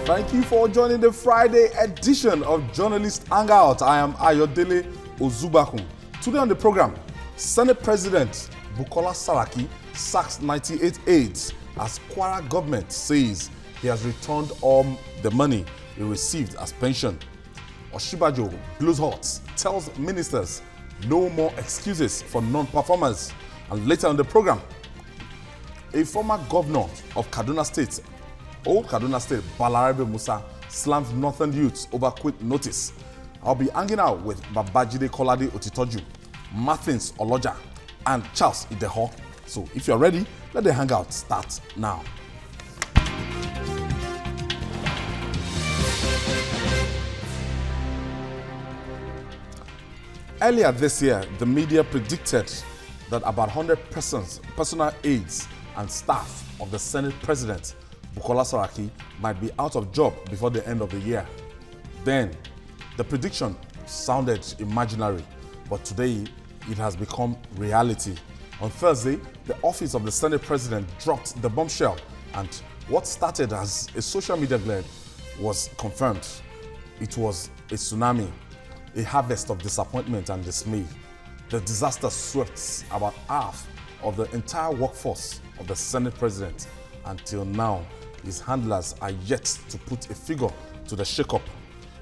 Thank you for joining the Friday edition of Journalist Hangout. I am Ayodele Ozubakun. Today on the program, Senate President Bukola Saraki sacks 98 aides as Kwara government says he has returned all the money he received as pension. Oshibajo blows hot, tells ministers no more excuses for non-performers. And later on the program, a former governor of Kaduna State, Old Kaduna State, Balarabe Musa, slams northern youths over quick notice. I'll be hanging out with Babajide Kolade Otitoju, Martins Oloja, and Charles Ideho. So if you're ready, let the hangout start now. Earlier this year, the media predicted that about 100 personal aides and staff of the Senate President Bukola Saraki might be out of job before the end of the year. Then, the prediction sounded imaginary, but today it has become reality. On Thursday, the office of the Senate President dropped the bombshell, and what started as a social media glare was confirmed. It was a tsunami, a harvest of disappointment and dismay. The disaster swept about half of the entire workforce of the Senate President. Until now, his handlers are yet to put a figure to the shakeup.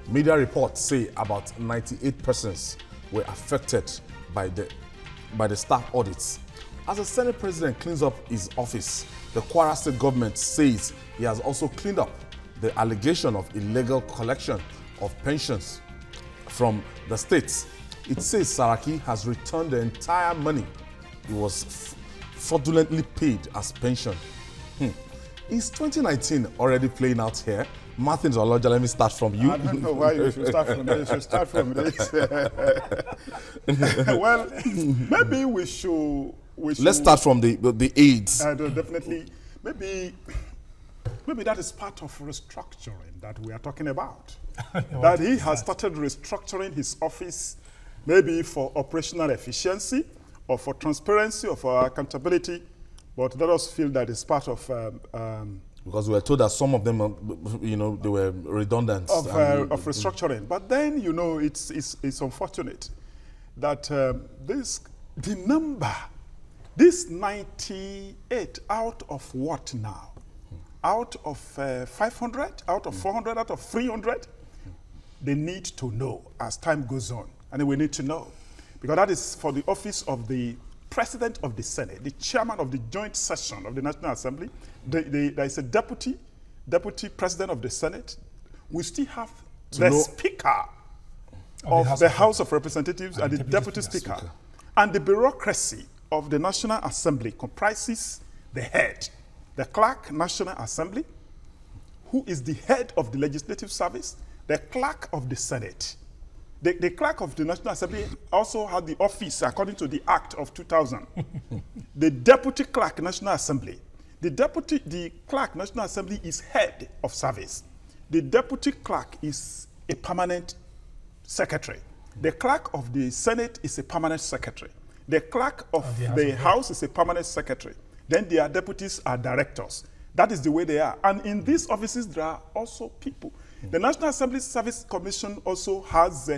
Media reports say about 98 persons were affected by the staff audits. As the Senate President cleans up his office, the Kwara State government says he has also cleaned up the allegation of illegal collection of pensions from the states. It says Saraki has returned the entire money he was fraudulently paid as pension. Is 2019 already playing out here? Martins Oloja, let me start from you. I don't know why you should start from this. You should start from this. Well, maybe we should. Let's start from the aids. Definitely. Maybe that is part of restructuring that we are talking about. That he has started restructuring his office, maybe for operational efficiency, or for transparency, or for accountability. But let us feel that it's part of... because we were told that some of them, they were redundant. Of restructuring. But then, it's unfortunate that this 98 out of what now? Out of 500, out of 400, out of 300? They need to know as time goes on. And we need to know. Because that is for the office of the President of the Senate, the Chairman of the Joint Session of the National Assembly. There is a Deputy President of the Senate. We still have the Speaker of the House of Representatives and the Deputy Speaker. And the bureaucracy of the National Assembly comprises the head, the Clerk, National Assembly, who is the head of the Legislative Service, the Clerk of the Senate. The Clerk of the National Assembly also had the office, according to the Act of 2000. The Deputy Clerk, National Assembly. The Clerk, National Assembly is head of service. The Deputy Clerk is a permanent secretary. The Clerk of the Senate is a permanent secretary. The Clerk of the House is a permanent secretary. Then their deputies are directors. That is the way they are. And in these offices, there are also people. The National Assembly Service Commission also has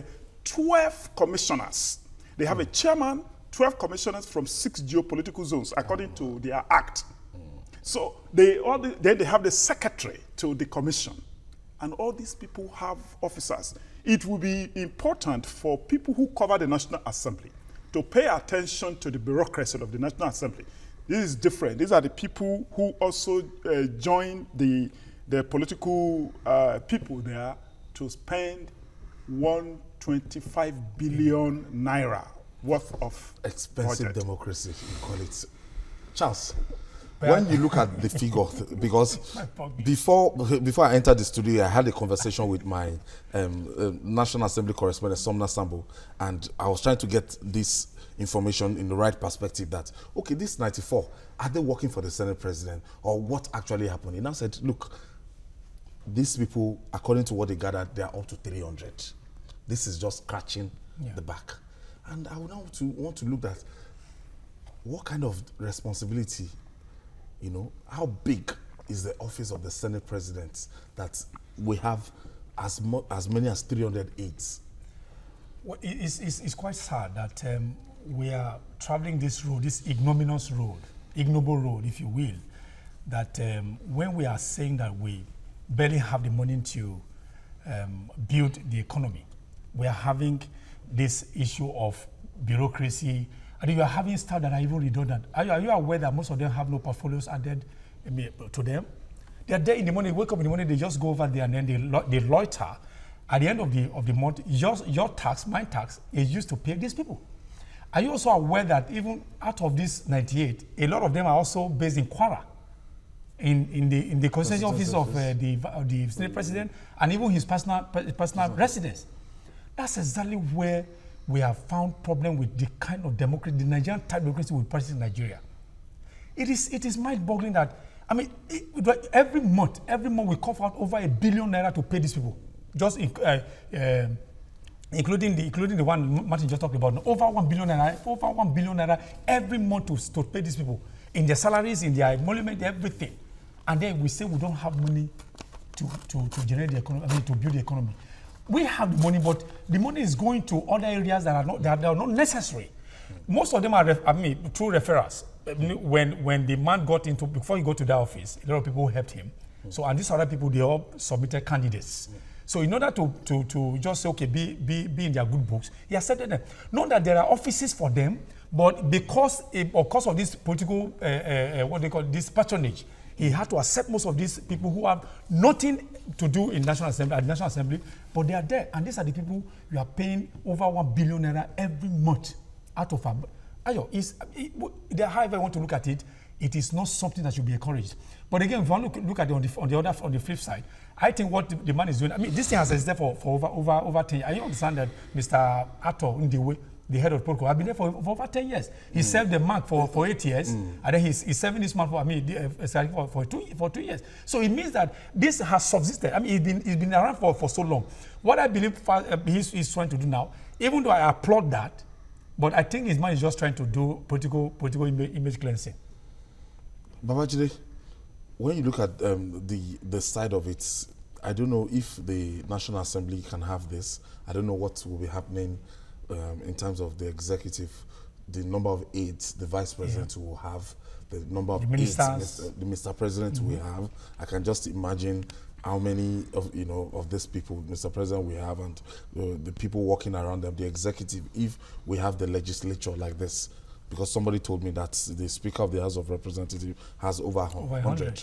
12 commissioners. They have a chairman, 12 commissioners from 6 geopolitical zones, according to their act. So then they have the secretary to the commission. And all these people have officers. It will be important for people who cover the National Assembly to pay attention to the bureaucracy of the National Assembly. This is different. These are the people who also join the political people there to spend 125 billion naira worth of expensive budget. Democracy, you call it. Charles, when you look at the figure, because before I entered the studio, I had a conversation with my National Assembly correspondent, Somna Sambo, and I was trying to get this information in the right perspective that, okay, this 94, are they working for the Senate President, or what actually happened? He now said, look, these people, according to what they gathered, they are up to 300. This is just scratching the back. And I would now want to look at what kind of responsibility, how big is the office of the Senate President that we have as many as 300 aides? Well, it's quite sad that we are traveling this road, this ignominious road, ignoble road, if you will, that when we are saying that we barely have the money to build the economy, we are having this issue of bureaucracy, and you are having staff that are even redundant. Are you aware that most of them have no portfolios added to them? They are there in the morning, wake up in the morning, they just go over there and then they loiter. At the end of the month, your tax, my tax, is used to pay these people. Are you also aware that even out of this 98, a lot of them are also based in Kwara, in the constituency office of the Senate President, and even his personal residence? That's exactly where we have found problem with the kind of democracy, the Nigerian type democracy we practice in Nigeria. It is mind-boggling that, I mean, every month we cough out over ₦1 billion to pay these people, just including the one Martin just talked about. Over ₦1 billion every month to pay these people in their salaries, in their emolument, everything. And then we say we don't have money to generate the economy, I mean, to build the economy. We have the money, but the money is going to other areas that are not necessary. Most of them are, through referrals. When the man got into, before he got to the office, a lot of people helped him. So, and these other people, they all submitted candidates. So in order to just say, okay, be in their good books, he accepted them. Not that there are offices for them, but because of this political, what they call this patronage, he had to accept most of these people who have nothing to do in National Assembly, but they are there. And these are the people you are paying over ₦1 billion every month out of however I want to look at it, it is not something that should be encouraged. But again, if you want to look at it on the flip side, I think what the man is doing, I mean, this thing has existed for over 10 years. I understand that Mr. Ato Ndiwe, the head of protocol, has been there for over 10 years. He served the mark for 8 years, and then he's serving this man for 2 years. So it means that this has subsisted. I mean, he's been around for so long. What I believe he's trying to do now, even though I applaud that, but I think his man is just trying to do political image cleansing. Babajide, when you look at the side of it, I don't know if the National Assembly can have this. I don't know what will be happening in terms of the executive, the number of aides the vice president will have, the number of aides the Mr. President will have. I can just imagine how many of these people Mr. President will have, and the people working around them, the executive, if we have the legislature like this. Because somebody told me that the Speaker of the House of Representatives has over 100.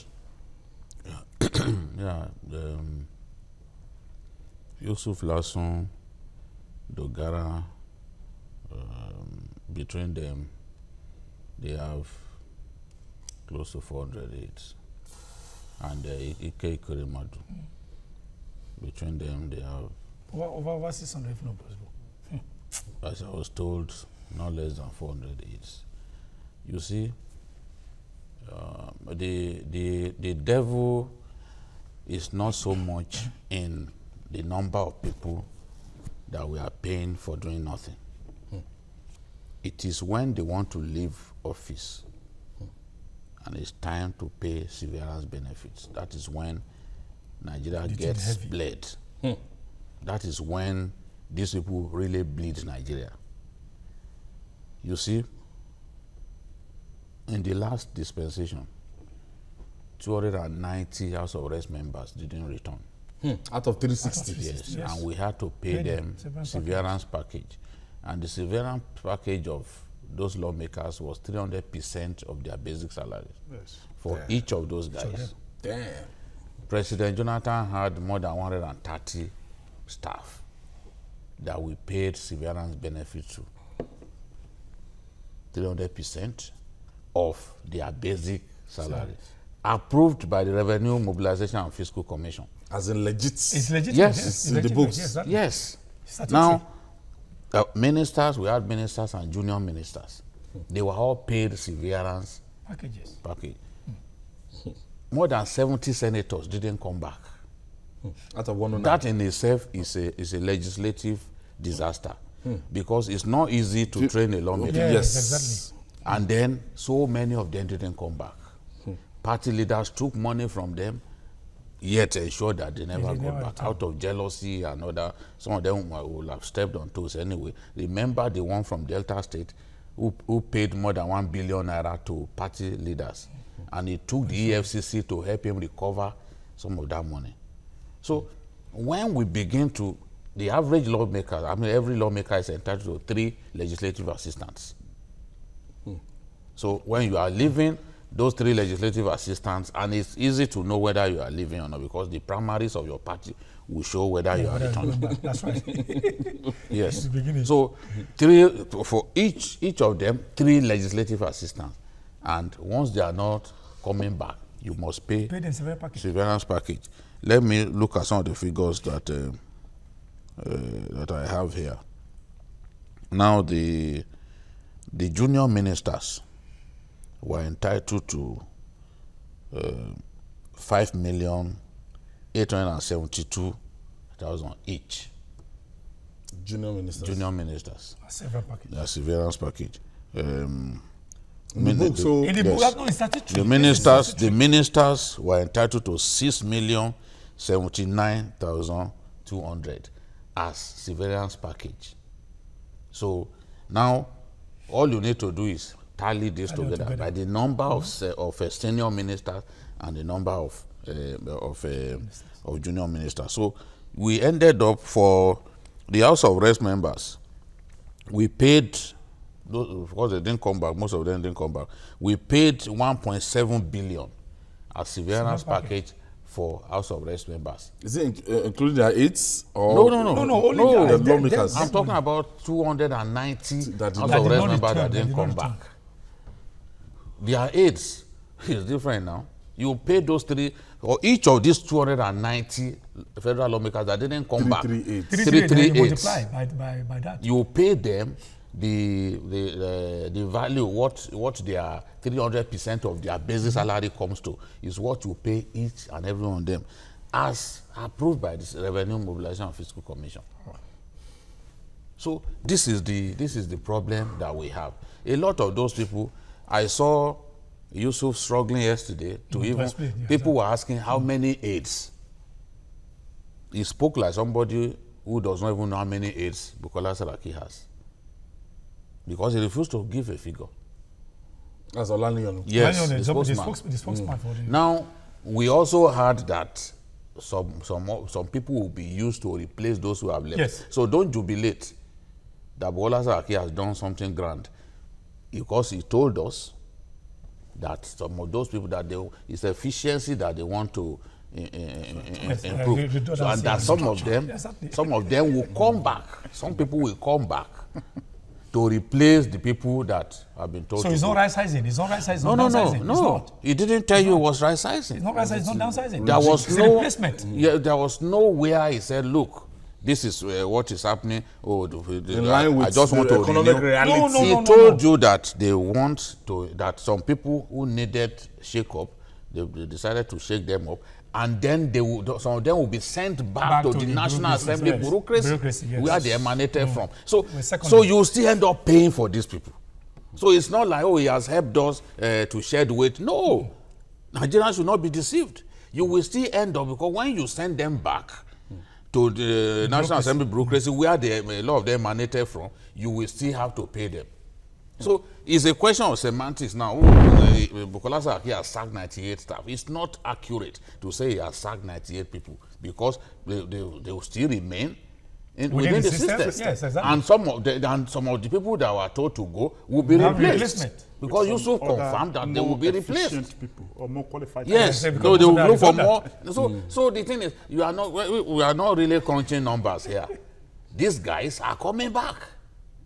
Yeah. Yusuf Lasson, Dogara, between them, they have close to 400 aides. And Ike Kurimadu, between them, they have over 600 if not possible. As I was told, not less than 400 aides. You see, the devil is not so much in the number of people that we are paying for doing nothing. It is when they want to leave office and it's time to pay severance benefits. That is when Nigeria gets bled. That is when these people really bleed Nigeria. You see, in the last dispensation, 290 House of Reps members didn't return. Out of 360? Yes, and we had to pay them severance package. And the severance package of those lawmakers was 300% of their basic salaries for each of those guys. Damn. President Jonathan had more than 130 staff that we paid severance benefits to. 300% of their basic salary. Approved by the Revenue Mobilization and Fiscal Commission. As in legit? It's legit. Yes. It's in the books. Yes. Exactly. Yes. Now, ministers, we had ministers and junior ministers. They were all paid severance packages. More than 70 senators didn't come back. Out of 109. That in itself is a legislative disaster. Because it's not easy to train a lawmaker. Yes, exactly. And then so many of them didn't come back. Party leaders took money from them yet ensure that they never go never back return. out of jealousy and other. Some of them will have stepped on toes anyway. Remember the one from Delta State who paid more than 1 billion naira to party leaders, and it took the EFCC to help him recover some of that money. So when we begin to, the average lawmaker, I mean every lawmaker is entitled to 3 legislative assistants. So when you are leaving those 3 legislative assistants, and it's easy to know whether you are leaving or not because the primaries of your party will show whether you are returning. That's right. Yes. beginning. So 3 for each of them, 3 legislative assistants, and once they are not coming back, you must pay Pay the severance package. severance package. Let me look at some of the figures that that I have here. Now the junior ministers were entitled to 5,872,000 each. Junior ministers. Junior ministers. Severance package. Their severance package. In the book, so In the book, no, it's statutory. The ministers were entitled to 6,079,200 as severance package. So now all you need to do is tally this together by the number of senior ministers and the number of junior ministers. So we ended up, for the House of Reps members, we paid, of course they didn't come back, most of them didn't come back, we paid 1.7 billion as severance package for House of Reps members. is it including their aides or No, only the that. lawmakers? I'm talking about 290 That House did of not Reps return, members that that didn't did come not back. Their aides is different now. You pay those 3, or each of these 290 federal lawmakers that didn't come back. 338. You multiply by that. You pay them the value, what their 300% of their basic salary comes to, is what you pay each and every one of them, as approved by the Revenue Mobilization and Fiscal Commission. So this is the problem that we have. A lot of those people, I saw Yusuf struggling yesterday to even, people were asking how many aides. He spoke like somebody who does not even know how many aides Bukola Saraki has, because he refused to give a figure. As Olaniyan. Yes, the spokesman for the... Now, we also heard that some people will be used to replace those who have left. Yes. So don't jubilate that Bukola Saraki has done something grand, because he told us that some of those people, that it's efficiency that they want to improve. So, and that some of them will come back. Some people will come back to replace the people that have been told. So it's not right sizing. It's not right sizing. No. He didn't tell you it was right sizing. It's not right sizing. It's not downsizing. There was it's no replacement. Yeah, there was nowhere he said, look, this is what is happening. Oh, In line with I just want to economic renew. reality. He told you that they want to, that some people who needed shake up, they decided to shake them up, and then some of them will be sent back to the National Assembly bureaucracy, yes, where they emanated from. So you still end up paying for these people. So it's not like, oh, he has helped us to shed weight. No, Nigerians should not be deceived. You will still end up, because when you send them back to the National Assembly bureaucracy, where a lot of them emanated from, you will still have to pay them. So it's a question of semantics now. Bukola Saraki has sacked 98 staff. It's not accurate to say he has sacked 98 people, because they will still remain within the system. Yes, exactly. And some of the people that were told to go will be replaced. Because Yusuf confirmed that they will be replaced. People or more qualified. Yes, so they will look for more. So the thing is, we are not really crunching numbers here. These guys are coming back.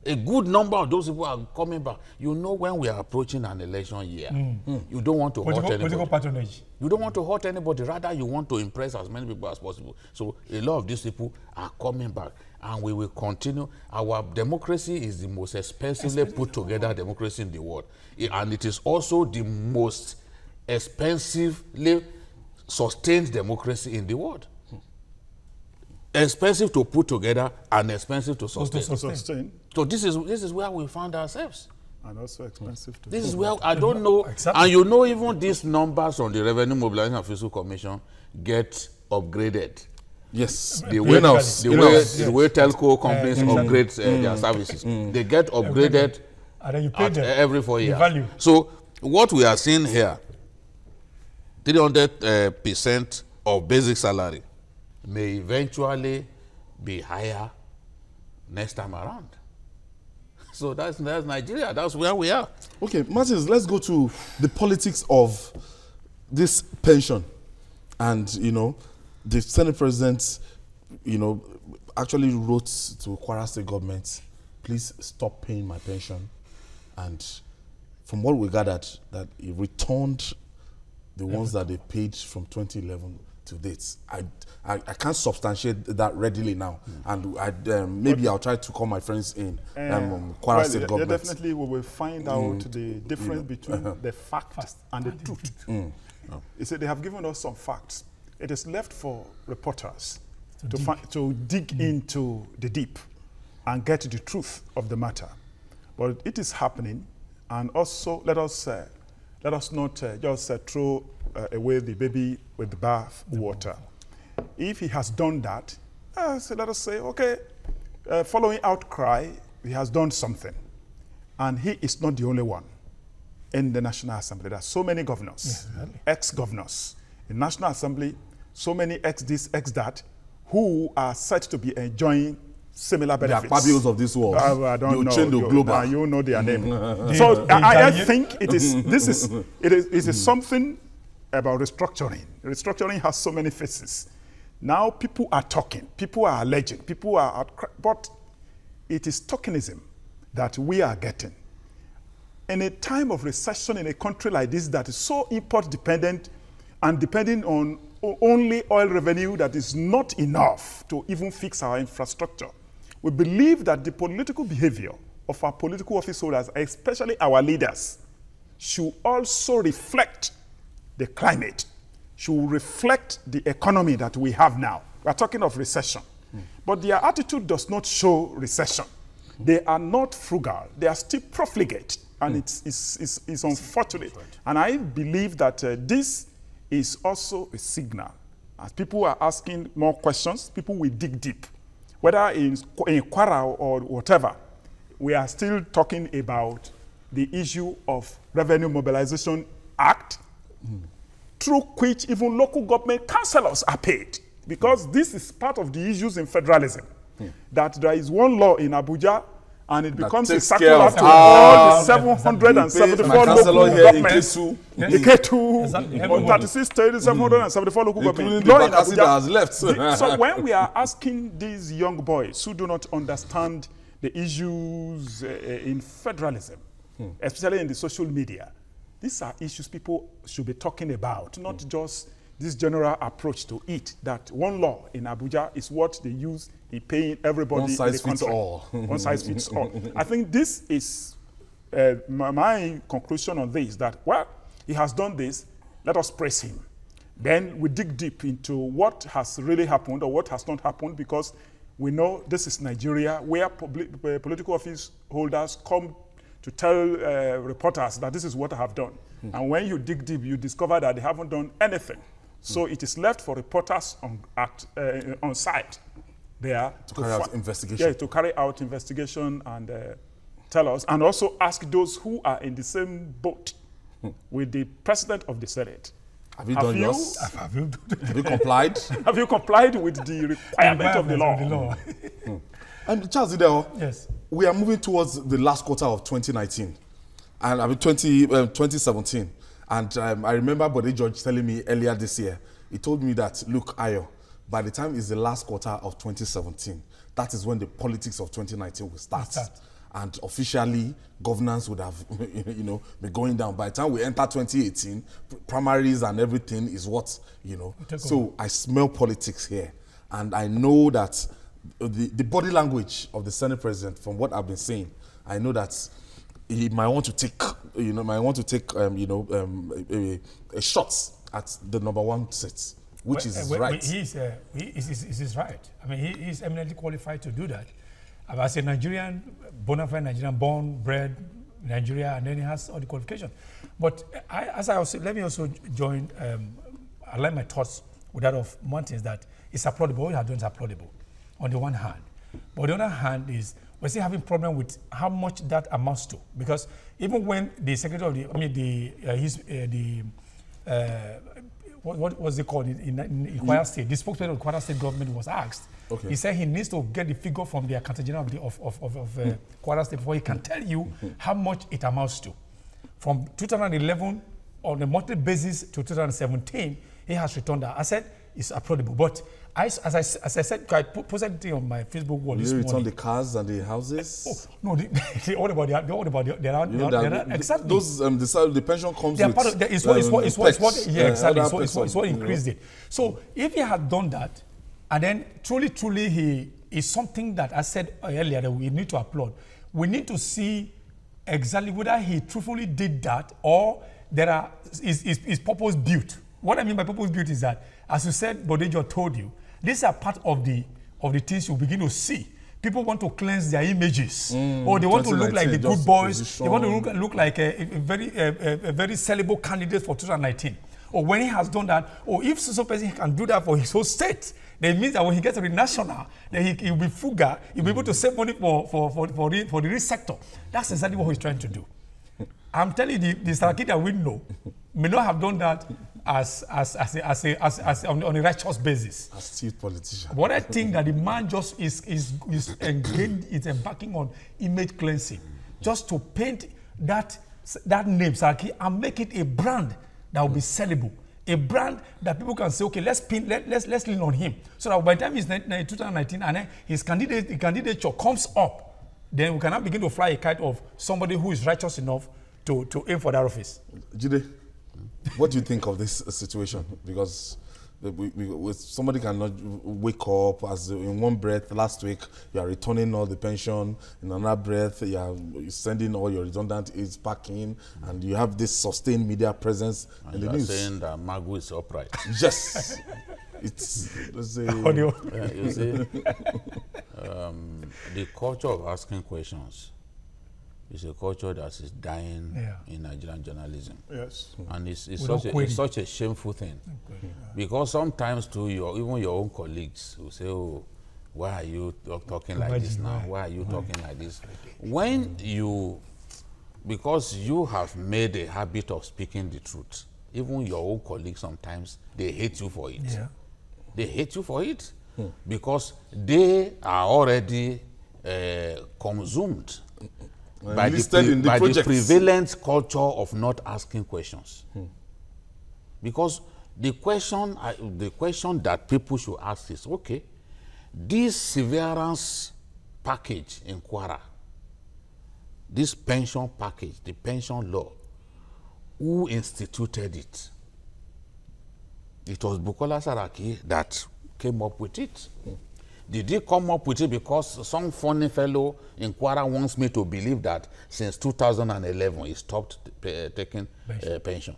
A good number of those people are coming back. You know, when we are approaching an election year, you don't want to hurt anybody. Political patronage. You don't want to hurt anybody. Rather, you want to impress as many people as possible. So a lot of these people are coming back, and we will continue. Our democracy is the most expensively put together democracy in the world, and it is also the most expensively sustained democracy in the world. Expensive to put together and expensive to sustain. Sustain. So this is where we found ourselves. And also expensive to This do. is where I don't know. Exactly. And you know, even these numbers on the Revenue Mobilization and Fiscal Commission get upgraded. Yes. The way, Periodically. the way telco companies upgrade their services, they get upgraded And then you pay them every 4 years. the value. So what we are seeing here, 300% of basic salary may eventually be higher next time around. So that's Nigeria. That's where we are. Okay, Martins, let's go to the politics of this pension. And, you know, the Senate President, you know, actually wrote to Kwara State government, please stop paying my pension. And from what we gathered, that he returned the ones that they paid from 2011 to date. I can't substantiate that readily now. And maybe I'll try to call my friends in Kwara State government. Definitely we will find out the difference between the fact and the truth. You see, they have given us some facts. It is left for reporters to dig into the deep and get the truth of the matter. But it is happening, and also let us not just throw away the baby with the bath water. If he has done that, so let us say, okay, following outcry, he has done something. And he is not the only one in the National Assembly. There are so many governors, ex-governors in National Assembly, so many ex-this, ex-that, who are said to be enjoying similar benefits. The Pabios of this world. I don't know. You know their name. So I think it is something about restructuring. Restructuring has so many faces. Now people are talking, people are alleging, people are but it is tokenism that we are getting. In a time of recession in a country like this that is so import dependent and depending on only oil revenue that is not enough to even fix our infrastructure, we believe that the political behavior of our political office holders, especially our leaders, should also reflect the climate, should reflect the economy that we have now. We are talking of recession. But their attitude does not show recession. They are not frugal. They are still profligate. And it's unfortunate. And I believe that this is also a signal. As people are asking more questions, people will dig deep. Whether in Kwara or whatever, we are still talking about the issue of Revenue Mobilization Act, through which even local government councillors are paid. Because this is part of the issues in federalism. That there is one law in Abuja and it becomes a circular to all the 774 local governments. Iketu, 36 states, 774 local governments. Law in Abuja has left. So when we are asking these young boys who do not understand the issues in federalism, especially in the social media, these are issues people should be talking about, not just this general approach to it, that one law in Abuja is what they use in paying everybody in the country. One size fits all. One size fits all. I think this is my conclusion on this, that, well, he has done this, let us praise him. Then we dig deep into what has really happened or what has not happened, because we know this is Nigeria, where political office holders come to tell reporters that this is what I have done. And when you dig deep, you discover that they haven't done anything. So it is left for reporters on site there to carry out investigation. Yeah, to carry out investigation and tell us, and also ask those who are in the same boat with the president of the Senate. Have you done yours? Have you complied? Have you complied with the requirement of the law? Charles Ideo, yes. We are moving towards the last quarter of 2019, and I mean 2017. And I remember Bode George telling me earlier this year, he told me that, look, Ayo, by the time it's the last quarter of 2017, that is when the politics of 2019 will start. And officially, governance would have, been going down. By the time we enter 2018, primaries and everything is what, So I smell politics here. And I know that the body language of the Senate President, from what I've been saying, I know that he might want to take, a shot at the #1 seat, which is right. He's right. I mean, he is eminently qualified to do that. As a Nigerian, bona fide Nigerian, born, bred, Nigeria, and then he has all the qualifications. But let me also join, align my thoughts with that of Martins, that it's applaudable. What he has done is applaudable on the one hand. But on the other hand is, we're still having problem with how much that amounts to. Because even when the secretary of what was it called in Kwara State, the spokesman of the Kwara State government was asked, he said he needs to get the figure from the Accountant General of Kwara State before he can tell you how much it amounts to. From 2011 on a monthly basis to 2017, he has returned that. I said it's applaudable, but as I said, I posted it on my Facebook wall this morning. Return the cars and the houses? No, all about exactly. Those the pension comes they are with part of, it's what increased it. So if he had done that, and then truly he is something that I said earlier that we need to applaud. We need to see exactly whether he truthfully did that or is purpose built. What I mean by purpose built is that, as you said, Bodejo told you, these are part of the things you begin to see. People want to cleanse their images, or they want to look like the good boys. They want to look like a very sellable candidate for 2019. Or when he has done that, or if so person can do that for his whole state, then it means that when he gets to the national, then he'll be frugal. He'll be able to save money for the real sector. That's exactly what he's trying to do. I'm telling you, the Saraki that we know may not have done that as on a righteous basis. As still politician. But I think that the man just is embarking on image cleansing, just to paint that name Saraki and make it a brand that will be sellable, a brand that people can say, okay, let's lean on him, so that by the time he's 2019 and then his candidature comes up, then we can now begin to fly a kite of somebody who is righteous enough to aim for that office. Jide, what do you think of this situation? Because somebody cannot wake up as in one breath. Last week you are returning all the pension, in another breath you are sending all your redundant aids back in, and you have this sustained media presence in the news. You are saying that Magu is upright. Yes. It's you see, the culture of asking questions is a culture that is dying in Nigerian journalism. Yes. And it's such a shameful thing. Because sometimes too, even your own colleagues will say, oh, why are you talking like this now? Why are you talking like this? When because you have made a habit of speaking the truth, even your own colleagues sometimes, they hate you for it. Yeah. They hate you for it because they are already consumed by the prevalent culture of not asking questions. Because the question that people should ask is, okay, this severance package in Kwara, this pension package, the pension law, who instituted it? It was Bukola Saraki that came up with it. Did he come up with it because some funny fellow in Kwara wants me to believe that since 2011 he stopped taking pension?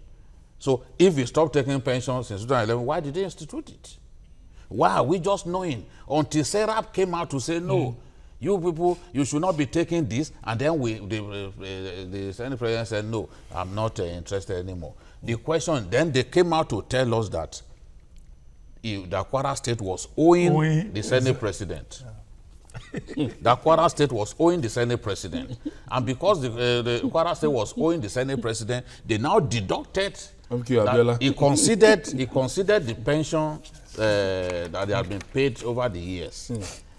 So if he stopped taking pension since 2011, why did he institute it? Why are we just knowing? Until Serap came out to say, no, you people, you should not be taking this, and then the Senate President said, no, I'm not interested anymore. The question, then they came out to tell us that the Kwara State was owing the Senate President. The Kwara State was owing the Senate President. And because the Kwara State was owing the Senate President, they now deducted that he considered the pension that they had been paid over the years.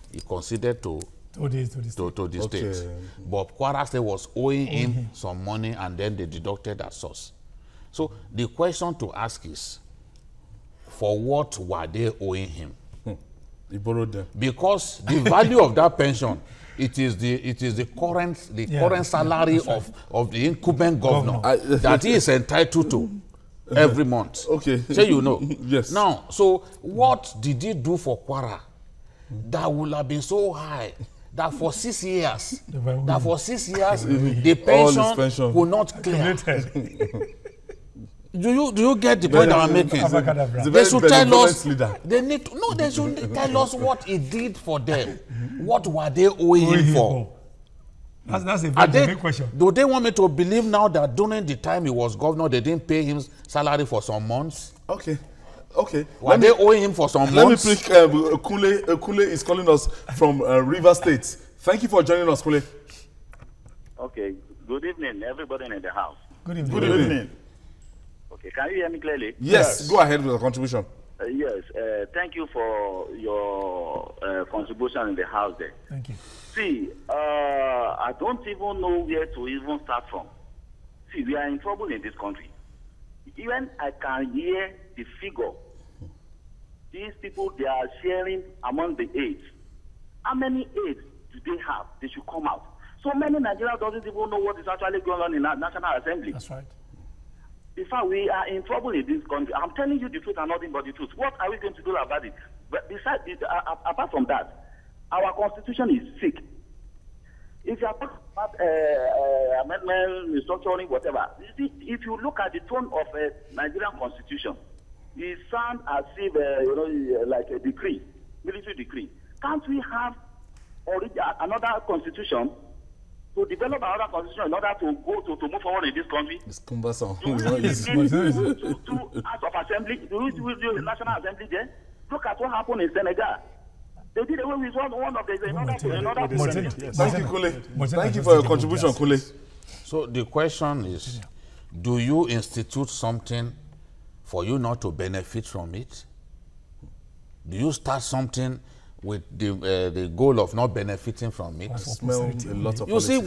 He considered to the state. But Kwara State was owing him some money, and then they deducted that source. So the question to ask is, for what were they owing him? He borrowed them. Because the value of that pension, it is the current salary of the incumbent governor that he is entitled to every month. Okay. So you know. Yes. Now, so what did he do for Kwara that would have been so high that for 6 years, the pension could not clear? Do you get the point that I'm making? They should tell us. They should tell us what he did for them. What were they owing him for? That's a very big question. Do they want me to believe now that during the time he was governor, they didn't pay him salary for some months? Okay. Were they owing him for some months? Let me pick Kule is calling us from River State. Thank you for joining us, Kule. Okay. Good evening, everybody in the house. Good evening. Good evening. Okay, can you hear me clearly? Yes. Go ahead with the contribution. Yes. Thank you for your contribution in the house there. Thank you. See, I don't even know where to even start from. See, we are in trouble in this country. Even I can hear the figure. These people, they are sharing among the aides. How many aides do they have? They should come out. So many Nigerians doesn't even know what is actually going on in the National Assembly. That's right. In fact, we are in trouble in this country. I'm telling you the truth and nothing but the truth. What are we going to do about it? But besides, apart from that, our constitution is sick. If you are talking about amendment, restructuring, whatever, you see, if you look at the tone of a Nigerian constitution, it sounds as if, like a decree, military decree. Can't we have another constitution to develop another constitution in order to move forward in this country? It's cumbersome. To House of Assembly, do the National Assembly there? Look at what happened in Senegal. They did away with one of the Thank you, Kule. Thank you for your contribution, Kule. So the question is, do you institute something for you not to benefit from it? Do you start something with the goal of not benefiting from it? I smell a lot of you see,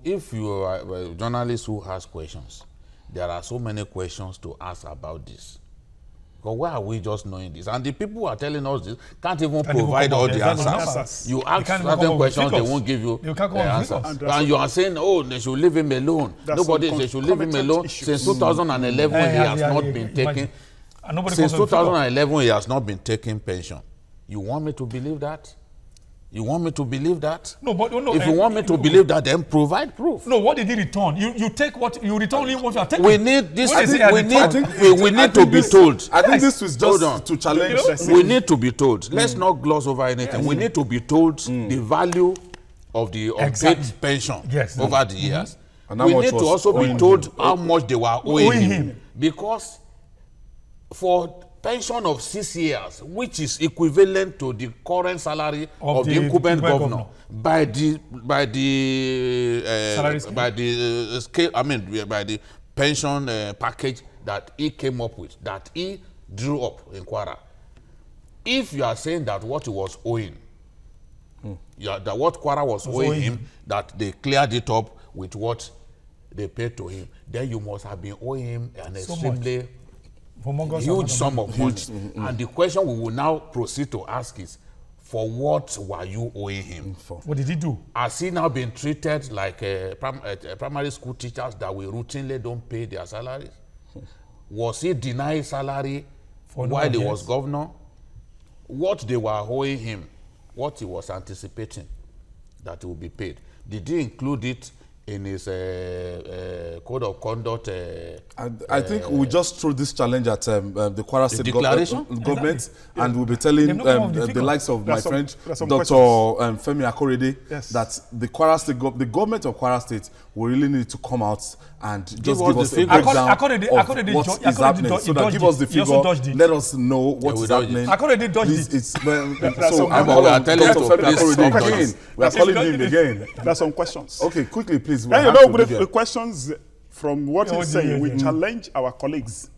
if you are a journalist who has questions, there are so many questions to ask about this. But why are we just knowing this? And the people who are telling us this can't even provide all the answers. You ask certain questions, they won't give you the answers. And you are saying, oh, they should leave him alone. Nobody, they should leave him alone. Since 2011, he has not been taking. Since 2011, he has not been taking pension. You want me to believe that? You want me to believe that? No, but no. If you want me to believe that, then provide proof. No, what did he return? You take what you return only what you are taking. We need this. We need to be told. I think this was just to challenge. We need to be told. Let's not gloss over anything. We need to be told the value of the unpaid pension over the years. We need to also be told how much they were owing him, because for pension of 6 years, which is equivalent to the current salary of the incumbent governor, by the scale, I mean, by the pension package that he came up with, that he drew up in Kwara. If you are saying that what he was owing, that what Kwara was owing him, that they cleared it up with what they paid to him, then you must have been owing him an extremely huge sum of money. And the question we will now proceed to ask is, for what were you owing him? What did he do? Has he now been treated like primary school teachers that we routinely don't pay their salaries? Was he denied salary while he was governor? What they were owing him, what he was anticipating that he would be paid, did he include it in his code of conduct? I think we just threw this challenge at the Kwara State government, and we'll be telling the likes of my friend Dr. Femi Akorede that the Kwara State, the government of Kwara State will really need to come out and just give us a breakdown of what is happening. So that give us the figure, let us know what is happening. Akorede dodged it. So we are calling him again. There's some questions. Okay, quickly, please. And you know, with the questions from what he's saying, we challenge our colleagues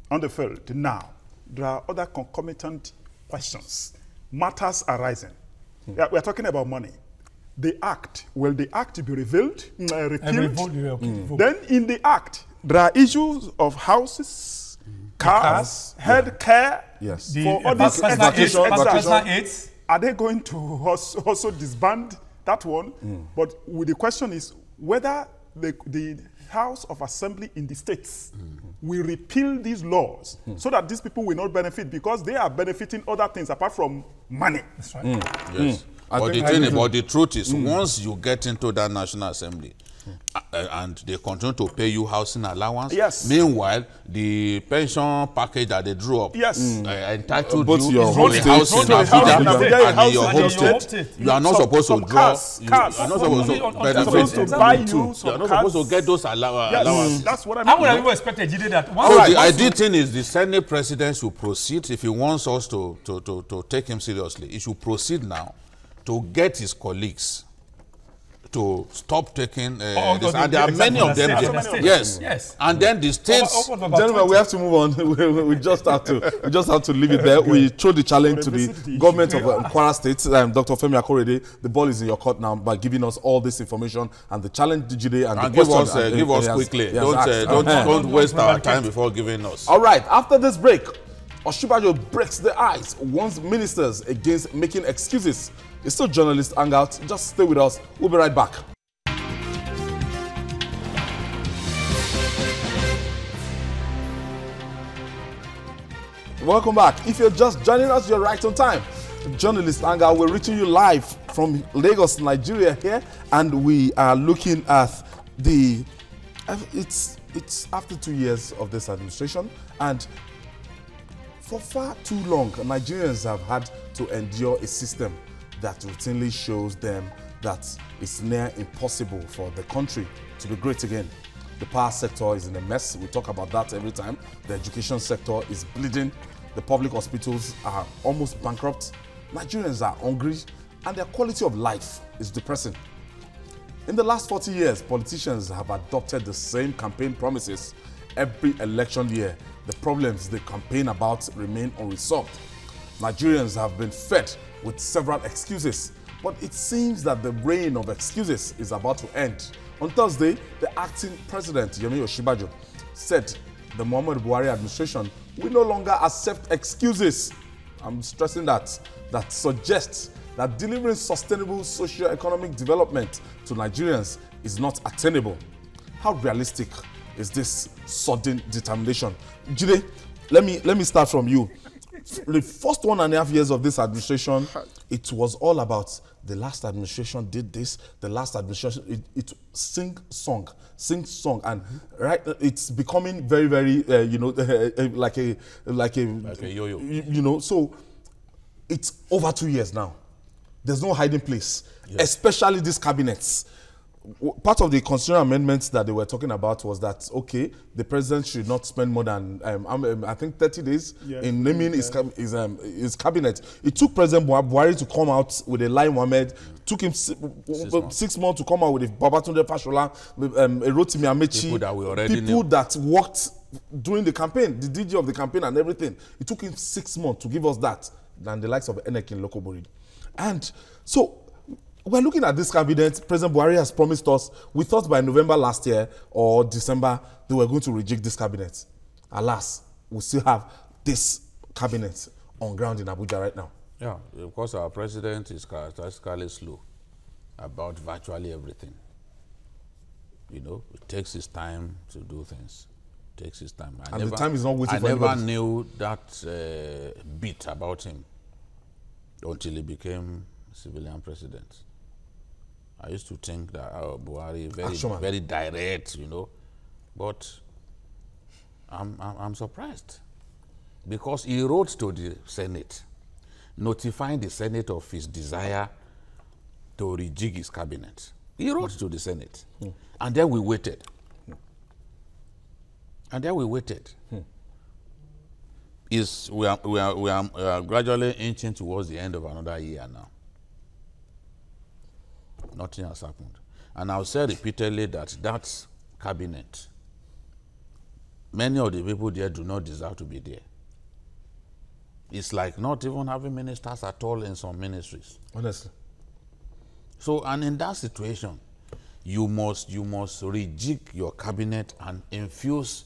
on the field. Now, there are other concomitant questions. Matters arising. Yeah, we are talking about money. The act, will the act be repealed? Then in the act, there are issues of houses, cars, health care, for all these education. Are they going to also disband that one? But the question is whether the House of Assembly in the states will repeal these laws so that these people will not benefit, because they are benefiting other things apart from money. That's right. Yes. But the truth is, once you get into that National Assembly, and they continue to pay you housing allowance. Yes. Meanwhile, the pension package that they drew up entitled both you your to home a state, house in your house in Abuja Abuja, and in your home state. state. You are not supposed to draw. Cars. You are not supposed to They're benefit. supposed to Exactly. buy You you You some are not cars. supposed to get those allowances. That's what I mean. How would have even expected Jide that? So the ideal thing is the Senate president should proceed if he wants us to take him seriously. He should proceed now to get his colleagues to stop taking this. And there are many of them there. Yes. And then the states. Gentlemen, we have to move on. we just have to leave it there. We throw the challenge to the government of Kwara State. Dr. Femi Akorede, the ball is in your court now by giving us all this information and the challenge Jide and the give question. give us quickly. Don't waste our time before giving us. All right. After this break, Oshibajo breaks the ice, warns ministers against making excuses. It's still journalist Hangout. Just stay with us. We'll be right back. Welcome back. If you're just joining us, you're right on time. Journalist Hangout, we're reaching you live from Lagos, Nigeria here, and we are looking at the. It's after 2 years of this administration, and for far too long, Nigerians have had to endure a system that routinely shows them that it's near impossible for the country to be great again. The power sector is in a mess. We talk about that every time. The education sector is bleeding. The public hospitals are almost bankrupt. Nigerians are hungry, and their quality of life is depressing. In the last 40 years, politicians have adopted the same campaign promises. Every election year, the problems they campaign about remain unresolved. Nigerians have been fed with several excuses, but it seems that the reign of excuses is about to end. On Thursday, the acting president, Yemi Oshibajo, said the Muhammadu Buhari administration will no longer accept excuses. I'm stressing that suggests that delivering sustainable socio-economic development to Nigerians is not attainable. How realistic is this sudden determination? Jide, let me start from you. The first 1.5 years of this administration, it was all about the last administration did this, the last administration, it sing song, and right, it's becoming very, very, like a yo-yo. You know, so it's over 2 years now. There's no hiding place, especially these cabinets. Part of the constitutional amendments that they were talking about was that, okay, the president should not spend more than, I think, 30 days in naming his cabinet. It took President Buhari to come out with a Lai Mohammed. Took him 6 months to come out with a Babatunde Fashola, Rotimi Amechi. People that we already People knew. that worked during the campaign, the DG of the campaign and everything. It took him 6 months to give us that, than the likes of Enekin Lokobori. And so, we're looking at this cabinet. President Buhari has promised us, we thought by November last year or December, they were going to reject this cabinet. Alas, we still have this cabinet on ground in Abuja right now. Yeah, because our president is characteristically slow about virtually everything. You know, it takes his time to do things. It takes his time. The time is not waiting for anybody. I anybody. never knew that bit about him until he became civilian president. I used to think that Buhari very direct, you know, but I'm surprised because he wrote to the Senate, notifying the Senate of his desire to rejig his cabinet. He wrote to the Senate, and then we waited. We are gradually inching towards the end of another year now. Nothing has happened. And I'll say repeatedly that cabinet, many of the people there do not deserve to be there. It's like not even having ministers at all in some ministries. Honestly. So, and in that situation, you must rejig your cabinet and infuse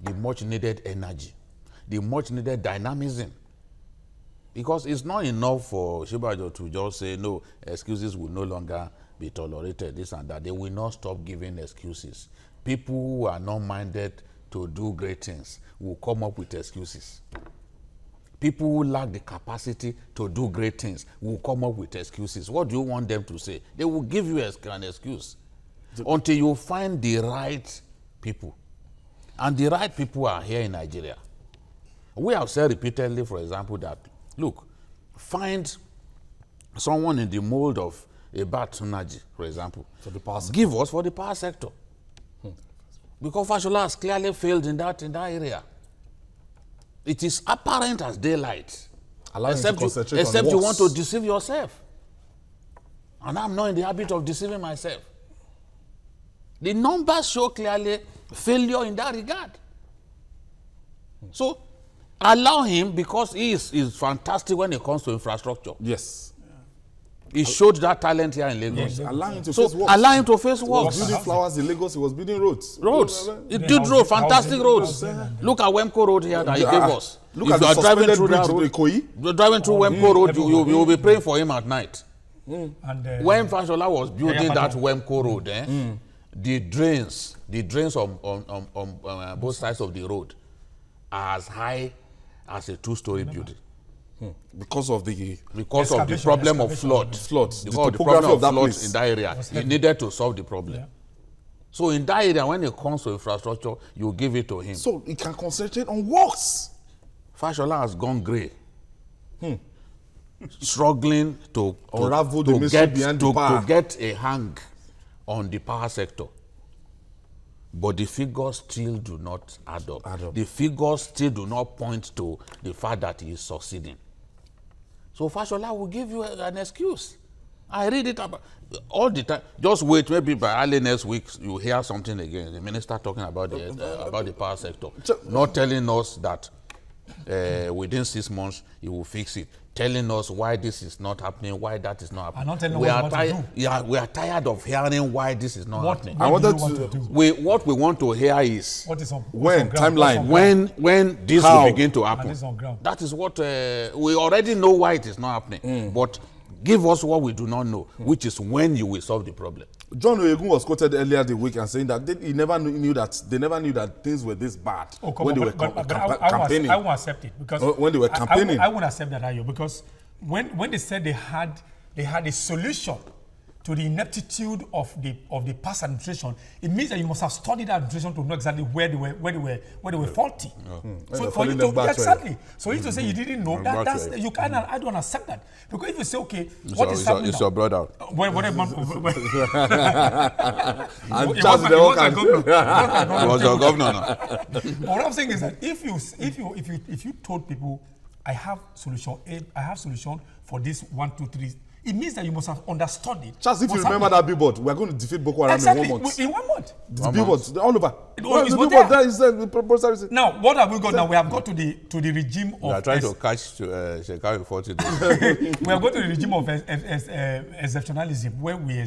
the much needed energy, the much needed dynamism. Because it's not enough for Oshibajo to just say, no, excuses will no longer be tolerated, this and that. They will not stop giving excuses. People who are not minded to do great things will come up with excuses. People who lack the capacity to do great things will come up with excuses. What do you want them to say? They will give you an excuse. until you find the right people. And the right people are here in Nigeria. We have said repeatedly, for example, that, look, find someone in the mold of a Batunaji, for example. For the power sector. Give us for the power sector. Because Fashola has clearly failed in that area. It is apparent as daylight. Except you want to deceive yourself. And I'm not in the habit of deceiving myself. The numbers show clearly failure in that regard. So allow him, because he is fantastic when it comes to infrastructure. Yes. He showed that talent here in Lagos. Yes. Allow him to face works. Allow him to face He was works. building flowers in Lagos, he was building roads. He did roads, fantastic roads. Look at Wemco Road here that he gave us. Look if at you the are driving through bridge that road, Ikoyi. driving through Wemco Road, you will be praying for him at night. And, When Fashola was building that Wemco Road, the drains on both sides of the road are as high as a two-story building. Because of the problem of floods. Floods. Because of the problem of floods in that area, he needed to solve the problem. Yeah. So in that area, when it comes to infrastructure, you give it to him. So he can concentrate on works. Fashola has gone grey. Struggling to get a hang on the power sector. But the figures still do not add up. The figures still do not point to the fact that he is succeeding. So Fashola will give you an excuse. I read it about all the time. Just wait, maybe by early next week you hear something again. The minister talking about the power sector, not telling us that within 6 months he will fix it. Telling us why this is not happening, why that is not happening. We are tired of hearing why this is not happening. What we want to hear is when this will begin to happen. That is what we already know why it is not happening. But give us what we do not know, which is when you will solve the problem. John Oyegun was quoted earlier the week and saying that they never knew that things were this bad when they were campaigning. I won't accept it because when they were campaigning, I won't accept that, Ayo, because when they said they had a solution to the ineptitude of the past administration, it means that you must have studied that administration to know exactly where they were faulty. So for you to exactly, so you to say you didn't know that's you can. I don't accept that, because if you say okay, what is happening? It's your brother. And Charles the was your governor now. What I'm saying is that if you told people I have solution A, I have solution for this 1, 2, 3. It means that you must have understood it. Just if you remember that billboard, we are going to defeat Boko Haram in 1 month. In 1 month. The billboards, all over. Now, what have we got now? We have got to the regime of... We are trying to catch Shekau in 40 days. We have got to the regime of exceptionalism, where we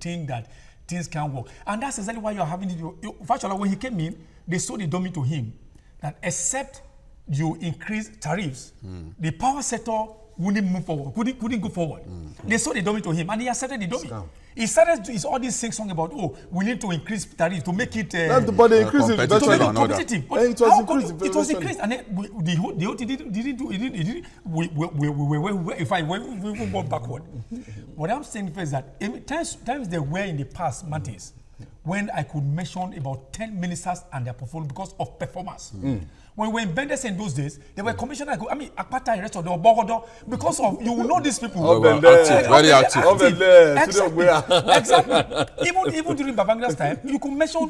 think that things can work. And that's exactly why you are having it. Actually, when he came in, they sold the dummy to him that except you increase tariffs, the power sector wouldn't move forward, couldn't go forward. They sold the dummy to him, and he accepted the dummy. He started to, all these things song about, oh, we need to increase tariffs to make it but they increased it to make it competitive. It was increased, and then the OT didn't do it. We went backward. What I'm saying is that times there were in the past months when I could mention about 10 ministers and their portfolio because of performance. When we were in Bendes in those days, they were commissioners. I mean, Akpata, the rest of the Obogodo, because of, you will know these people. Very active. Exactly. Even during Babangida's time, you could mention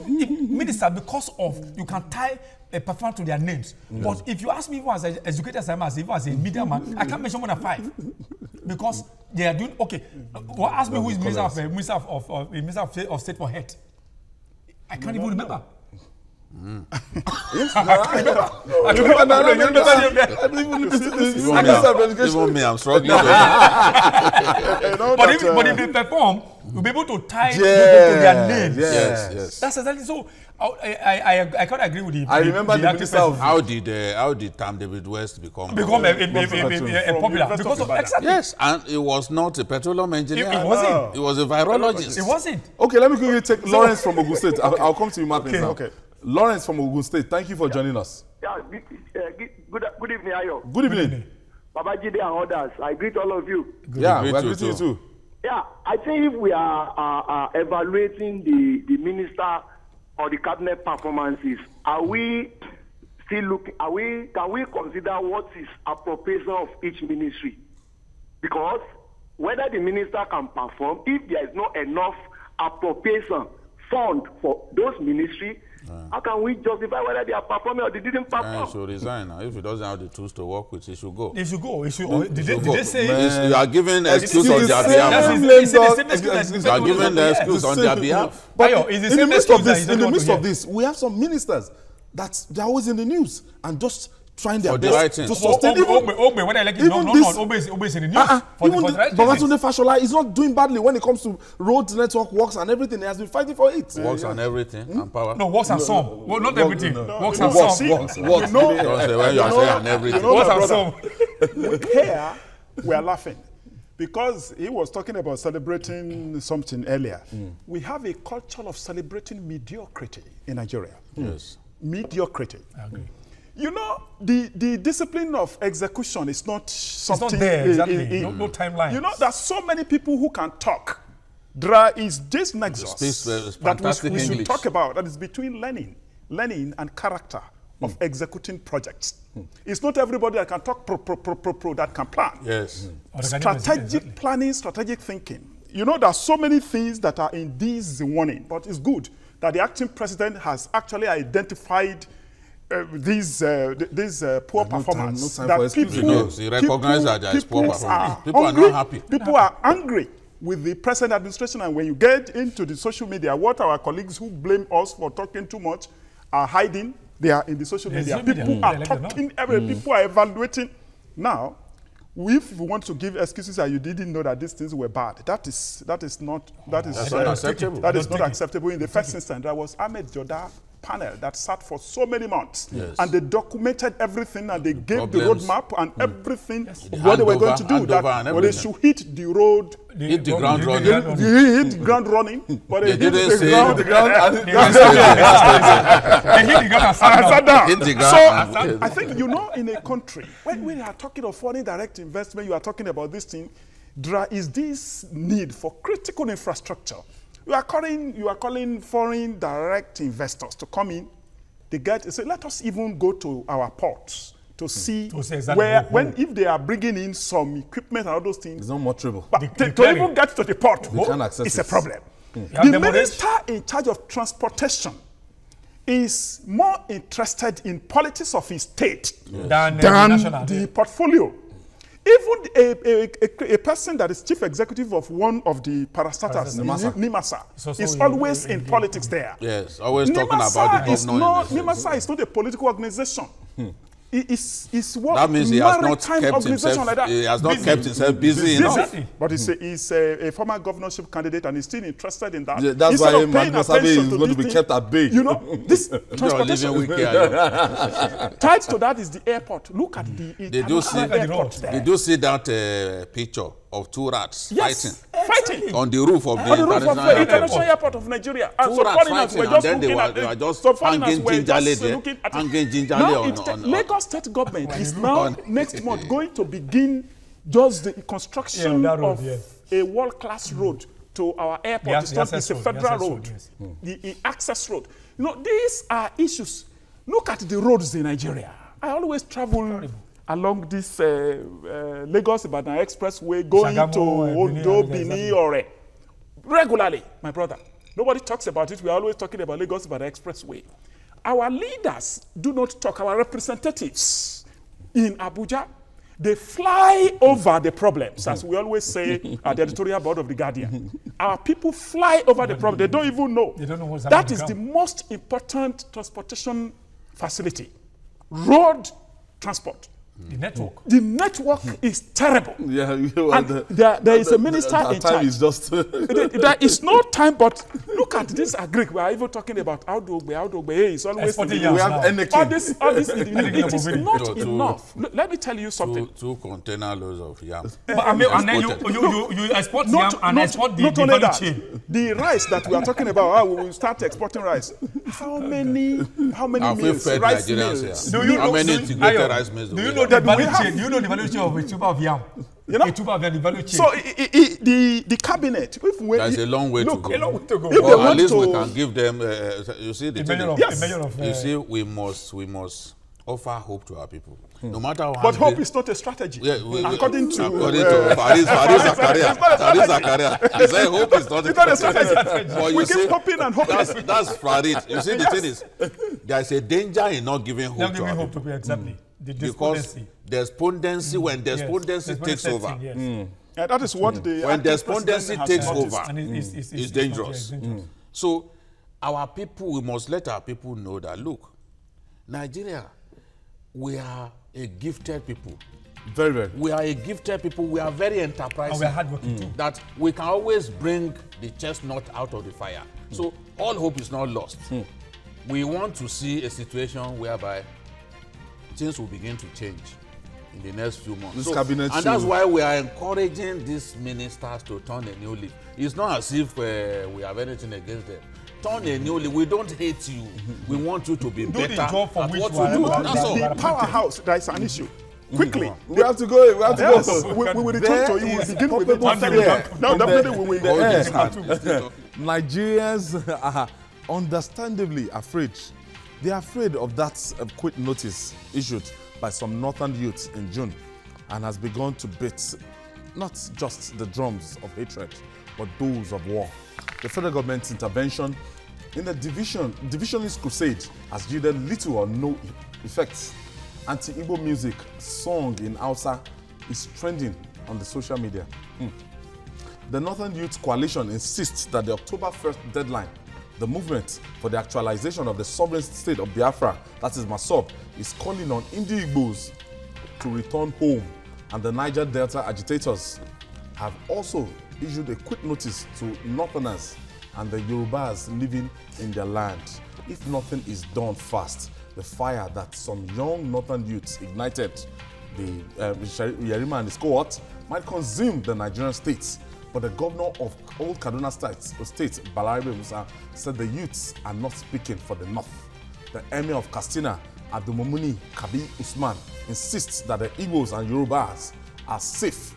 ministers because of, you can tie a performance to their names. But if you ask me, even as an educated even as a media man, I can't mention more than 5. Because they are doing, okay, well, ask me who is Minister of State for Health. I can't even remember. Yes, even me, I'm struggling. But if they perform, you'll be able to tie to their names. Yes. That's exactly so. I can't agree with you. I remember the minister of how did Tam David West become popular? Because of exactly. Yes, and it was not a petroleum engineer. It wasn't. It was a virologist. It wasn't. Okay, let me quickly take Lawrence from Ogun State. I'll come to you, Martin. Okay. Lawrence from Ogun State, thank you for joining us. Yeah, good evening, Ayo. Good evening. Babajide and others, I greet all of you. We are greeting you too. Yeah, I think if we are evaluating the minister or the cabinet performances, are we still looking? Can we consider what is appropriation of each ministry? Because whether the minister can perform, if there is not enough appropriation fund for those ministries, how can we justify whether they are performing or they didn't perform? He should resign. If he doesn't have the tools to work with, he should go. He should go. Did they say you are giving excuse on their behalf. You are giving the excuse on their behalf. But in the midst of this, we have some ministers that they're always in the news and just trying their best to sustain Ogbe, when I elect him, no, Ogbe is in the news. For the right Babatunde Fashola is not doing badly when it comes to road network works and everything. He has been fighting for it. Works and everything and power. No, works and some. Well, not everything. Works and some. Works. Don't say when you are saying and everything. Works and some. Here, we are laughing because he was talking about celebrating something earlier. We have a culture of celebrating mediocrity in Nigeria. Yes. Mediocrity. I agree. You know, the discipline of execution is not something. It's not there, exactly. No timeline. You know, there's so many people who can talk. There is this nexus that we should talk about, that is between learning and character of executing projects. It's not everybody that can talk that can plan. Yes. Strategic planning, strategic thinking. You know, there are so many things that are in this warning, but it's good that the acting president has actually identified these poor performance. That people, he recognizes that there is poor performance. People are not happy. People are angry with the present administration, and when you get into the social media, what our colleagues who blame us for talking too much are hiding. They are in the social media. People are talking, people are evaluating. Now, if we want to give excuses that you didn't know that these things were bad, that is not acceptable. That is not acceptable. In the first instance, there was Ahmed Joda panel that sat for so many months, and they documented everything, and they gave the roadmap and everything what they were going to do. That they should hit the road, hit the ground running. Hit the ground running, but they hit the ground and sat down. So I think, you know, in a country when we are talking of foreign direct investment, you are talking about this thing. There is this need for critical infrastructure. You are calling foreign direct investors to come in. They say, let us even go to our ports to see exactly if they are bringing in some equipment and all those things. It's not more trouble. But to even get to the port, it's a problem. The minister in charge of transportation is more interested in politics of his state than the portfolio. Even a person that is chief executive of one of the parastatals, NIMASA, is always in politics there. Yes, always talking about the governor. NIMASA is not a political organization. It's what that means he has not kept himself. Like he has not kept himself busy enough. But he's a former governorship candidate and he's still interested in that. Yeah, that's why Masabe is going to be kept at bay. You know, this transportation. Tied to that is the airport. Look at the airport there. Did you see that picture of two rats fighting on the roof of the international airport of Nigeria? And two rats fighting, and then they were just hanging gingerly there, hanging gingerly on Lagos State government is now next month going to begin just the construction of a world-class road to our airport. It's a federal road, the access road. You know, these are issues. Look at the roads in Nigeria. I always travel along this Lagos-Ibadan expressway going to Ondo, Benin, Ore regularly, my brother. Nobody talks about it. We are always talking about Lagos-Ibadan expressway. Our leaders do not talk. Our representatives in Abuja, they fly over the problems, as we always say at the editorial board of The Guardian. Our people fly over the problem. They don't even know. They don't know what's that is the most important transportation facility. Road transport. The network. The network is terrible. Yeah, there is a minister in charge. Is just there is no time, but look at this agric. We are even talking about Outdogbe. It's always we have all this it is not enough. Let me tell you something. Two container loads of yam. And then you export yam and export the value chain. The rice that we are talking about, we will start exporting rice. How many meals? Rice meals. How many integrated rice meals? Do you know the value chain? Do you know the value chain of a tuber of yam? You know? So the cabinet, if we there's a long way to go. A long way to go. But at least we can give them. You see, the thing is, Yes. you see, we must offer hope to our people, no matter how. But hope is not a strategy. Yeah, according to Farid Zakaria, he said hope is not a strategy. But we you keep see, hoping and hoping. that's Farid. You see, the thing is, there's a danger in not giving hope to our people. people. Exactly. The Because despondency, when despondency takes over, Yeah, that is what the when acting despondency president takes has noticed. over, And it's dangerous. So our people, we must let our people know that, look, Nigeria, we are a gifted people. Very, very. We are a gifted people. We are very enterprising. And we are hardworking too. That we can always bring the chestnut out of the fire. So all hope is not lost. We want to see a situation whereby things will begin to change in the next few months. This cabinet and that's why we are encouraging these ministers to turn a new leaf. It's not as if we have anything against them. Turn a new leaf. We don't hate you. We want you to be Do better the job for at which what we are- you do. we are- That's all. The powerhouse, there is an issue. Quickly. We have to go. We have to Yes, go. we will return to it. We will begin with it. Palpable Now, definitely we will. Nigerians are understandably afraid. They are afraid of that quit notice issued by some northern youths in June and has begun to beat not just the drums of hatred, but those of war. The federal government's intervention in the divisionist crusade has yielded little or no effects. Anti-Igbo music sung in Hausa is trending on the social media. The Northern Youth Coalition insists that the October 1st deadline, the movement for the actualization of the sovereign state of Biafra, that is Masob, is calling on Indi Igbos to return home. And the Niger Delta agitators have also issued a quick notice to Northerners and the Yorubas living in their land. If nothing is done fast, the fire that some young Northern youths ignited, the Yerima and his cohort, might consume the Nigerian states. But the governor of Old Kaduna State, Balarabe Musa, said the youths are not speaking for the North. The Emir of Katsina, Abdulmumuni Kabi Usman, insists that the Igbos and Yorubas are safe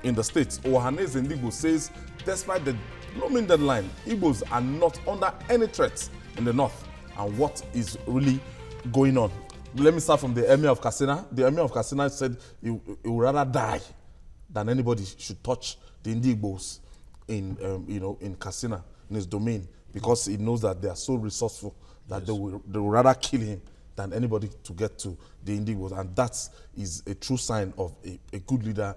in the state. Ohaneze Ndigbo says, despite the looming deadline, Igbos are not under any threat in the North. And what is really going on? Let me start from the Emir of Katsina. The Emir of Katsina said he would rather die than anybody should touch the Indigbos in in Katsina, in his domain, because he knows that they are so resourceful that they will rather kill him than anybody to get to the Indigbos, and that is a true sign of a good leader.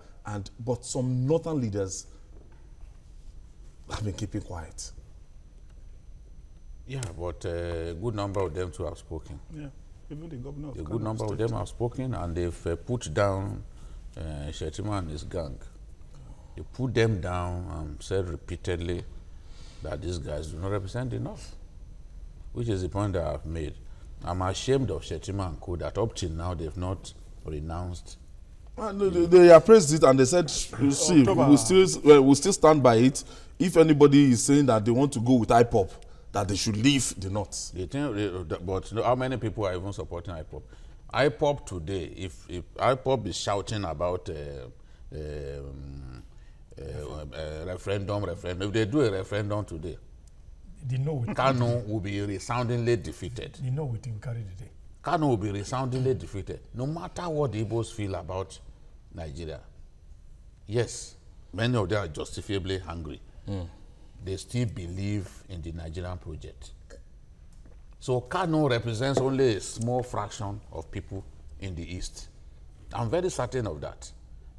But some northern leaders have been keeping quiet. Yeah, but a good number of them too have spoken. Yeah, even the governor of A good number of them have spoken, and they've put down Shetima and his gang. They put them down and said repeatedly that these guys do not represent the North, which is the point that I've made. I'm ashamed of Shetima and Co that up till now they've not renounced. No, they appraised it and they said, see, we'll still stand by it. If anybody is saying that they want to go with IPOP, that they should leave the North. They think, but how many people are even supporting IPOP? IPOP today, if IPOP is shouting about referendum, if they do a referendum today, Kanu will be resoundingly defeated. You know we didn't carry the day. Kanu will be resoundingly defeated, no matter what the Igbos feel about Nigeria. Yes, many of them are justifiably hungry. They still believe in the Nigerian project. So Kanu represents only a small fraction of people in the East. I'm very certain of that.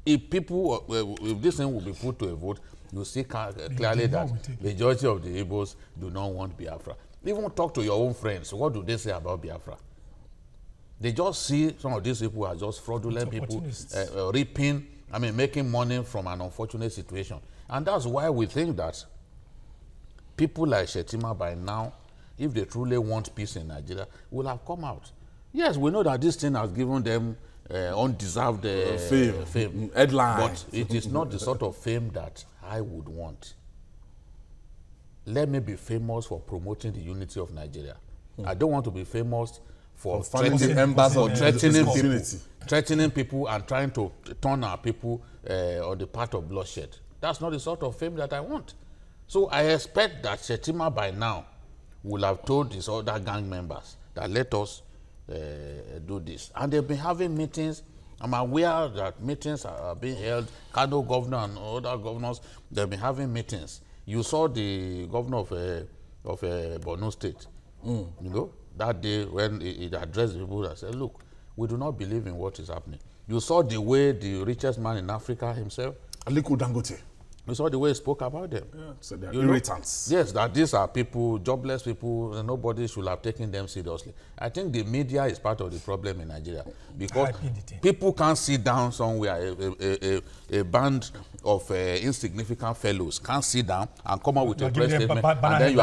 If people, if this thing will be put to a vote, you see clearly that the majority of the Igbos do not want Biafra. Even talk to your own friends. What do they say about Biafra? They just see some of these people as just fraudulent people, reaping, making money from an unfortunate situation. And that's why we think that people like Shetima by now, if they truly want peace in Nigeria, will have come out. Yes, we know that this thing has given them undeserved fame. Headline. But it is not the sort of fame that I would want. Let me be famous for promoting the unity of Nigeria. I don't want to be famous for threatening people. threatening people and trying to turn our people on the path of bloodshed. That's not the sort of fame that I want. So I expect that Shetima by now will have told his other gang members that let us do this. And they've been having meetings. I'm aware that meetings are being held. Kano governor and other governors, they've been having meetings. You saw the governor of Borno State, you know, that day when he addressed the people and said, look, we do not believe in what is happening. You saw the way the richest man in Africa himself, Aliko Dangote. you saw the way he spoke about them. Yeah, so they are irritants. Yes, that these are people, jobless people, and nobody should have taken them seriously. I think the media is part of the problem in Nigeria because people can't sit down somewhere, a band of insignificant fellows can't sit down and come up with a press statement, and then you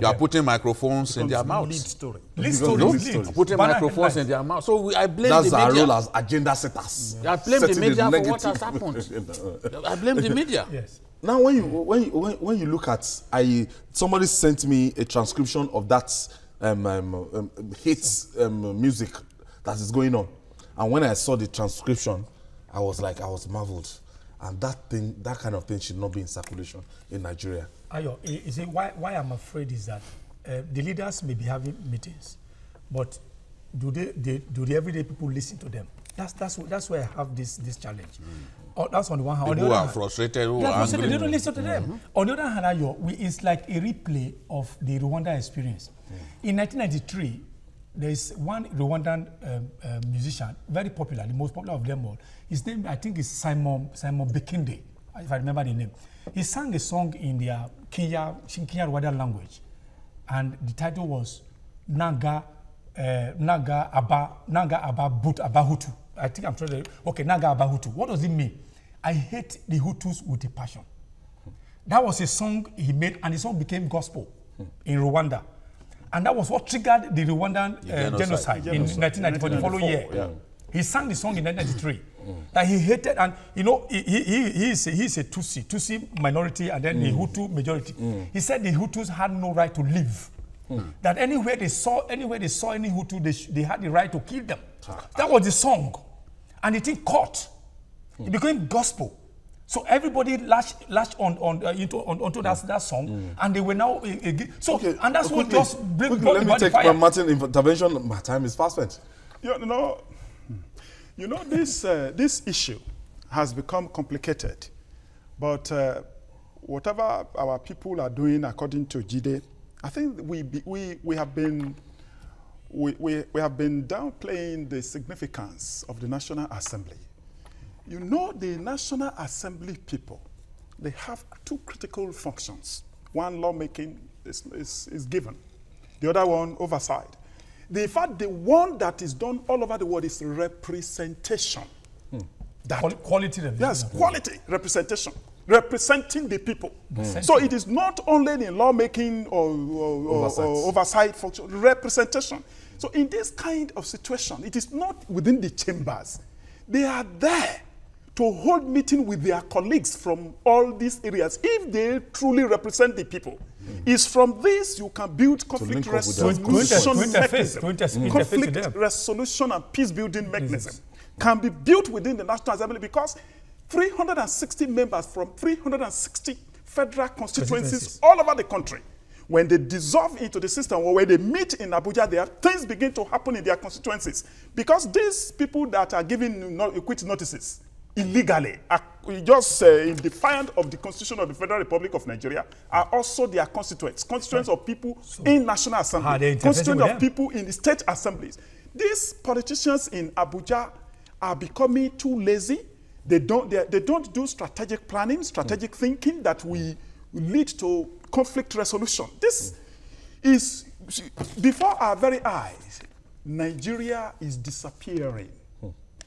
are putting microphones in their mouths. Lead story. Putting microphones in their mouths. So I blame the media. That's our role as agenda setters. I blame the media for what has hate. I blame the media. Yes. Now, when you look at, somebody sent me a transcription of that hate music that is going on, and when I saw the transcription, I was marveled, and that kind of thing should not be in circulation in Nigeria. Ayo, you see, why I'm afraid is that the leaders may be having meetings, but do the everyday people listen to them? That's where I have this challenge. Oh, that's on the one hand. People are frustrated, who are angry. They don't listen to them. On the other hand, Ayo, it's like a replay of the Rwanda experience. In 1993, there is one Rwandan musician, very popular, the most popular of them all. His name, I think, is Simon Bekinde, if I remember the name. He sang a song in their Kenya Rwanda language, and the title was Naga Aba But Aba Hutu. I think I'm trying to, okay, Naga Aba Hutu. What does it mean? I hate the Hutus with a passion. That was a song he made, and the song became gospel in Rwanda. And that was what triggered the Rwandan genocide in 1994, the following year. Yeah. He sang the song in 1993 that he hated, and you know, he's a Tutsi minority, and then the Hutu majority. He said the Hutus had no right to live. That anywhere they saw any Hutu, they had the right to kill them. That was the song. And the thing caught. It became gospel. So everybody latched onto that song, and they were now and that's what just brought let me take Martin intervention. My time is fast spent. You know this issue has become complicated, but whatever our people are doing, according to Jide, I think we have been downplaying the significance of the National Assembly. You know, the National Assembly people, they have two critical functions. One, lawmaking is given. The other one, oversight. In fact, the one that is done all over the world is representation. Quality representation. Yes, quality representation. Representing the people. So it is not only in lawmaking or oversight function, representation. So in this kind of situation, it is not within the chambers. They are there to hold meeting with their colleagues from all these areas if they truly represent the people. It's from this you can build conflict resolution mechanism. Conflict resolution and peace building mechanism can be built within the National Assembly, because 360 members from 360 federal constituencies all over the country, when they dissolve into the system or when they meet in Abuja, things begin to happen in their constituencies. Because these people that are giving quit notices illegally, just in defiance of the Constitution of the Federal Republic of Nigeria, are also their constituents of people in National Assembly, constituents of people in the state assemblies. These politicians in Abuja are becoming too lazy. They don't do strategic planning, strategic thinking that will lead to conflict resolution. This is, before our very eyes, Nigeria is disappearing.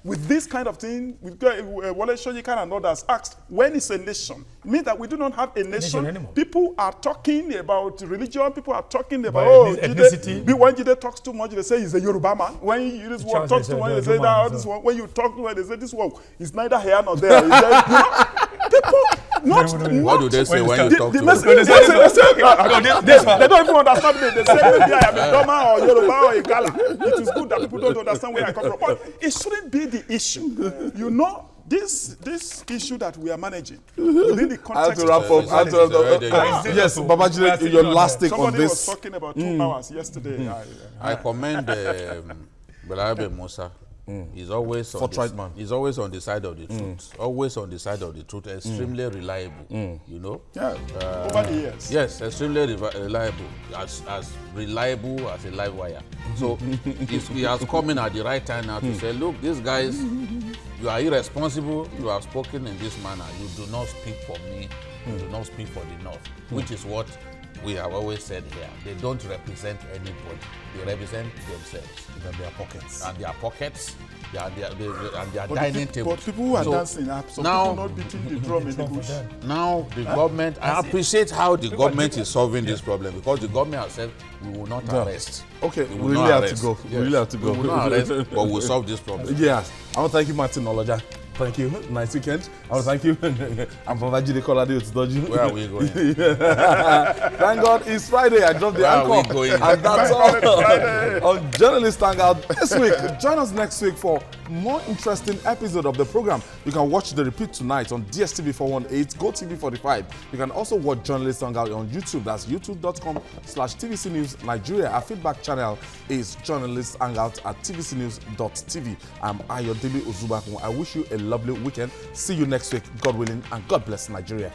With this kind of thing, Wale Soyinka and others asked, when is a nation? It means that we do not have a nation. People are talking about religion. People are talking about, ethnicity. When Jide talks too much, they say he's a Yoruba man. When you talk to one, they say that this one. When you talk to one, they say this one is neither here nor there. People What do they say when you talk to them? They don't even understand me. They say maybe I am a Doma or Yoruba or Igala. It is good that people don't understand where I come from. But it shouldn't be the issue. You know, this issue that we are managing within the context. Yes, Babajide, your last take on this. Somebody was talking about 2 hours yesterday. I commend Belabe Musa. He's always on he's always on the side of the truth. Always on the side of the truth. Extremely reliable. You know. Yeah. Over the years. Yes, extremely reliable. As reliable as a live wire. So he has come in at the right time now to say, look, these guys, you are irresponsible. You have spoken in this manner. You do not speak for me. You do not speak for the North, which is what we have always said here. They don't represent anybody. They represent themselves. And their pockets. And their pockets. And their dining tables. But people who are dancing up, so now, people not beating the drum in the bush. Now the government, I appreciate how the government is solving this problem, because the government has said we will not arrest. Okay, we really have to go. Yes. We really have to go. We will not arrest, but we'll solve this problem. Yes. I want to thank you, Martin Oloja. Thank you. Nice weekend. I want to thank you. I'm Babajide Kolade Otudoju. Where are we going? Thank God it's Friday. I dropped the anchor. And that's all on Journalist Hangout this week. Join us next week for more interesting episode of the program. You can watch the repeat tonight on DSTV 418, GoTV 45. You can also watch Journalist Hangout on YouTube. That's youtube.com/TVC News Nigeria. Our feedback channel is Journalist Hangout at tvcnews.tv. I'm Ayodele Ozubakun. I wish you a lovely weekend. See you next week, God willing, and God bless Nigeria.